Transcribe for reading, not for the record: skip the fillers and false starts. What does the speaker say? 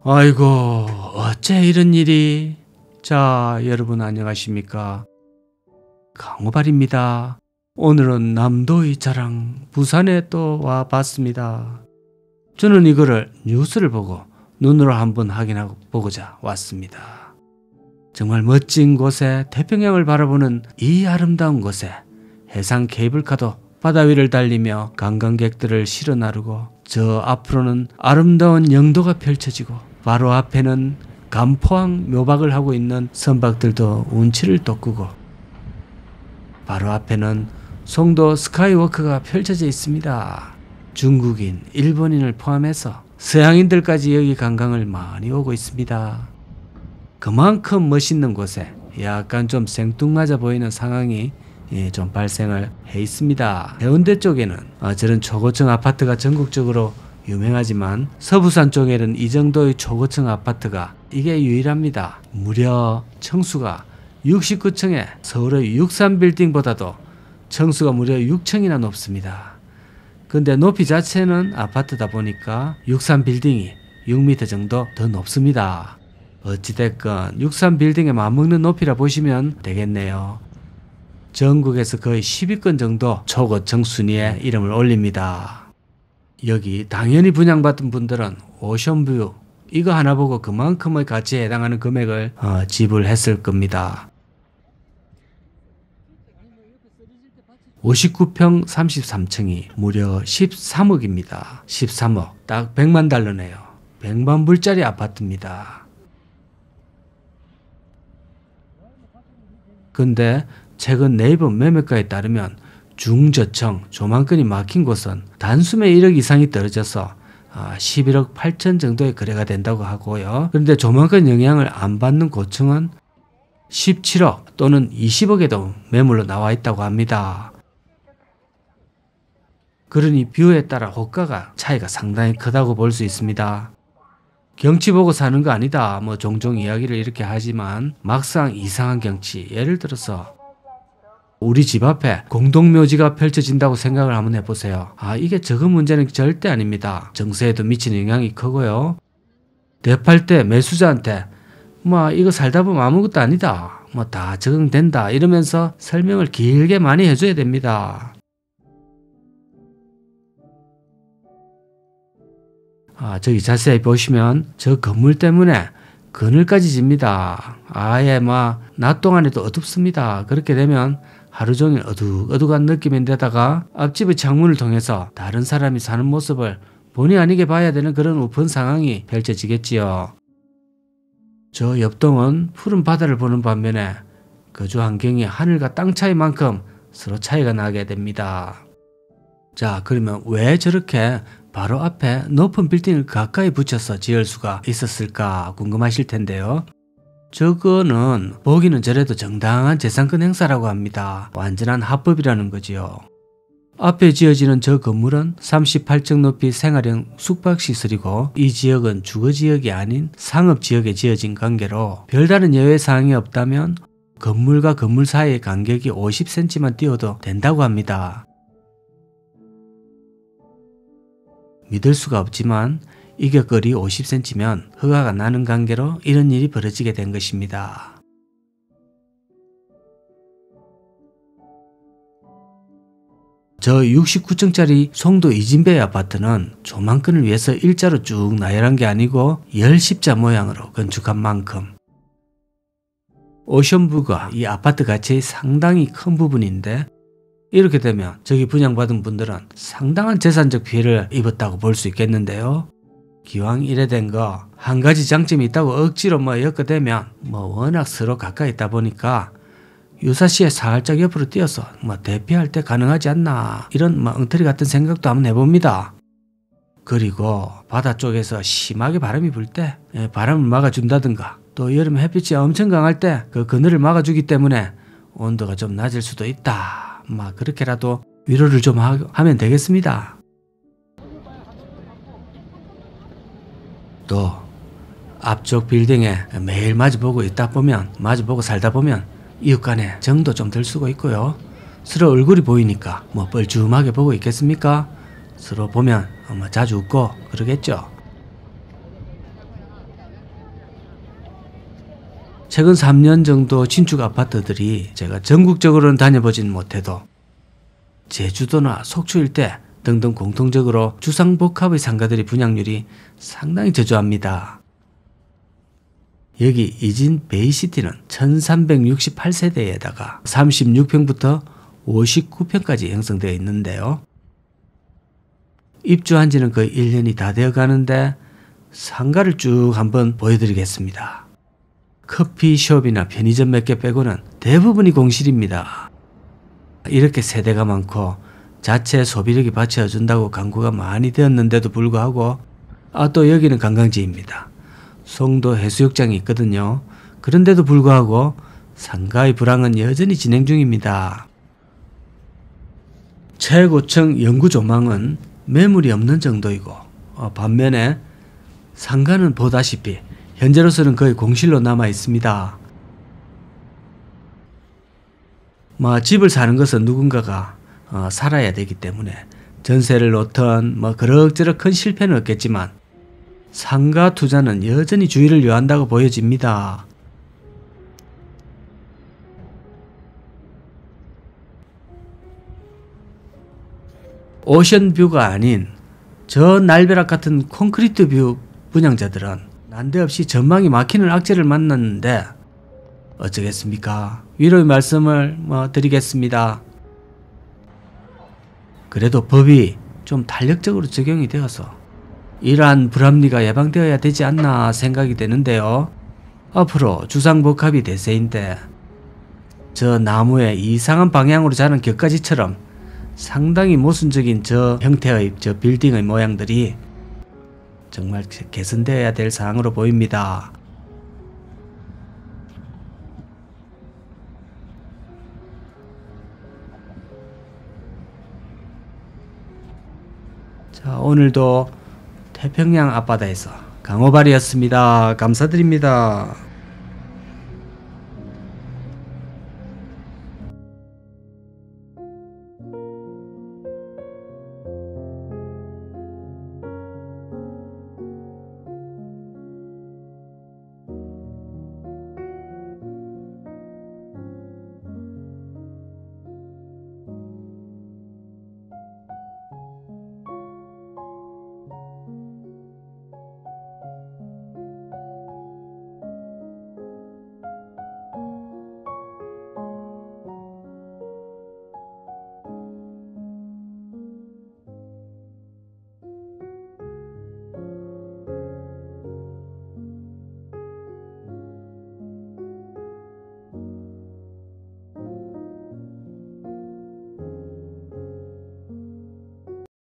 아이고, 어째 이런 일이. 자, 여러분 안녕하십니까? 강호발입니다. 오늘은 남도의 자랑 부산에 또 와봤습니다. 저는 이거를 뉴스를 보고 눈으로 한번 확인하고 보고자 왔습니다. 정말 멋진 곳에 태평양을 바라보는 이 아름다운 곳에 해상 케이블카도 바다 위를 달리며 관광객들을 실어 나르고, 저 앞으로는 아름다운 영도가 펼쳐지고 바로 앞에는 간포항 묘박을 하고 있는 선박들도 운치를 돋구고, 바로 앞에는 송도 스카이워크가 펼쳐져 있습니다. 중국인, 일본인을 포함해서 서양인들까지 여기 관광을 많이 오고 있습니다. 그만큼 멋있는 곳에 약간 좀 생뚱맞아 보이는 상황이 좀 발생을 해 있습니다. 해운대 쪽에는 저런 초고층 아파트가 전국적으로 유명하지만 서부산 쪽에는 이 정도의 초고층 아파트가 이게 유일합니다. 무려 층수가 69층에 서울의 63빌딩보다도 층수가 무려 6층이나 높습니다. 근데 높이 자체는 아파트다 보니까 63빌딩이 6m 정도 더 높습니다. 어찌됐건 63빌딩에 맞먹는 높이라 보시면 되겠네요. 전국에서 거의 10위권 정도 초고층 순위에 이름을 올립니다. 여기 당연히 분양받은 분들은 오션뷰 이거 하나 보고 그만큼의 가치에 해당하는 금액을 지불했을 겁니다. 59평 33층이 무려 13억입니다. 13억, 딱 100만 달러네요. 100만 불짜리 아파트입니다. 근데 최근 네이버 매매가에 따르면 중저층 조망권이 막힌 곳은 단숨에 1억 이상이 떨어져서 11억 8천 정도의 거래가 된다고 하고요. 그런데 조망권 영향을 안 받는 고층은 17억 또는 20억에도 매물로 나와 있다고 합니다. 그러니 뷰에 따라 호가가 차이가 상당히 크다고 볼 수 있습니다. 경치 보고 사는 거 아니다 뭐 종종 이야기를 이렇게 하지만 막상 이상한 경치, 예를 들어서 우리 집 앞에 공동묘지가 펼쳐진다고 생각을 한번 해보세요. 이게 적은 문제는 절대 아닙니다. 정서에도 미치는 영향이 크고요. 대팔 때 매수자한테 이거 살다 보면 아무것도 아니다, 다 적응된다 이러면서 설명을 길게 많이 해줘야 됩니다. 저기 자세히 보시면 저 건물 때문에 그늘까지 집니다. 아예 낮 동안에도 어둡습니다. 그렇게 되면 하루 종일 어둑어둑한 느낌인데다가 앞집의 창문을 통해서 다른 사람이 사는 모습을 본의 아니게 봐야 되는 그런 우픈 상황이 펼쳐지겠지요. 저 옆동은 푸른 바다를 보는 반면에 거주 환경이 하늘과 땅 차이만큼 서로 차이가 나게 됩니다. 자, 그러면 왜 저렇게 바로 앞에 높은 빌딩을 가까이 붙여서 지을 수가 있었을까 궁금하실 텐데요. 저거는 보기는 저래도 정당한 재산권 행사라고 합니다. 완전한 합법이라는 거지요. 앞에 지어지는 저 건물은 38층 높이 생활형 숙박시설이고, 이 지역은 주거지역이 아닌 상업지역에 지어진 관계로 별다른 예외사항이 없다면 건물과 건물 사이의 간격이 50cm만 띄워도 된다고 합니다. 믿을 수가 없지만 이 격거리 50cm면 허가가 나는 관계로 이런 일이 벌어지게 된 것입니다. 저 69층짜리 송도 이진배 아파트는 조망권을 위해서 일자로 쭉 나열한 게 아니고 10십자 모양으로 건축한 만큼 오션뷰가 이 아파트 가치의 상당히 큰 부분인데, 이렇게 되면 저기 분양받은 분들은 상당한 재산적 피해를 입었다고 볼 수 있겠는데요. 기왕 이래 된 거 한 가지 장점이 있다고 억지로 엮어대면 워낙 서로 가까이 있다 보니까 유사시에 살짝 옆으로 뛰어서 대피할 때 가능하지 않나, 이런 엉터리 같은 생각도 한번 해봅니다. 그리고 바다 쪽에서 심하게 바람이 불 때 바람을 막아준다든가, 또 여름 햇빛이 엄청 강할 때 그 그늘을 막아주기 때문에 온도가 좀 낮을 수도 있다, 그렇게라도 위로를 좀 하면 되겠습니다. 또 앞쪽 빌딩에 매일 마주보고 살다 보면 이웃 간에 정도 좀 들 수가 있고요. 서로 얼굴이 보이니까 뻘쭘하게 보고 있겠습니까? 서로 보면 자주 웃고 그러겠죠. 최근 3년 정도 신축 아파트들이 제가 전국적으로는 다녀보진 못해도 제주도나 속초 일대 등등 공통적으로 주상복합의 상가들의 분양률이 상당히 저조합니다. 여기 이진 베이시티는 1368세대에다가 36평부터 59평까지 형성되어 있는데요. 입주한 지는 거의 1년이 다 되어 가는데 상가를 쭉 한번 보여드리겠습니다. 커피숍이나 편의점 몇 개 빼고는 대부분이 공실입니다. 이렇게 세대가 많고 자체 소비력이 받쳐준다고 광고가 많이 되었는데도 불구하고 또 여기는 관광지입니다. 송도 해수욕장이 있거든요. 그런데도 불구하고 상가의 불황은 여전히 진행 중입니다. 최고층 영구 조망은 매물이 없는 정도이고 반면에 상가는 보다시피 현재로서는 거의 공실로 남아 있습니다. 집을 사는 것은 누군가가 살아야 되기 때문에 전세를 놓던 그럭저럭 큰 실패는 없겠지만 상가 투자는 여전히 주의를 요한다고 보여집니다. 오션뷰가 아닌 저 날벼락 같은 콘크리트 뷰 분양자들은 난데없이 전망이 막히는 악재를 만났는데 어쩌겠습니까? 위로의 말씀을 드리겠습니다. 그래도 법이 좀 탄력적으로 적용이 되어서 이러한 불합리가 예방되어야 되지 않나 생각이 되는데요. 앞으로 주상복합이 대세인데 저 나무의 이상한 방향으로 자란 격가지처럼 상당히 모순적인 저 형태의 저 빌딩의 모양들이 정말 개선되어야 될 사항으로 보입니다. 자, 오늘도 태평양 앞바다에서 강호발이었습니다. 감사드립니다.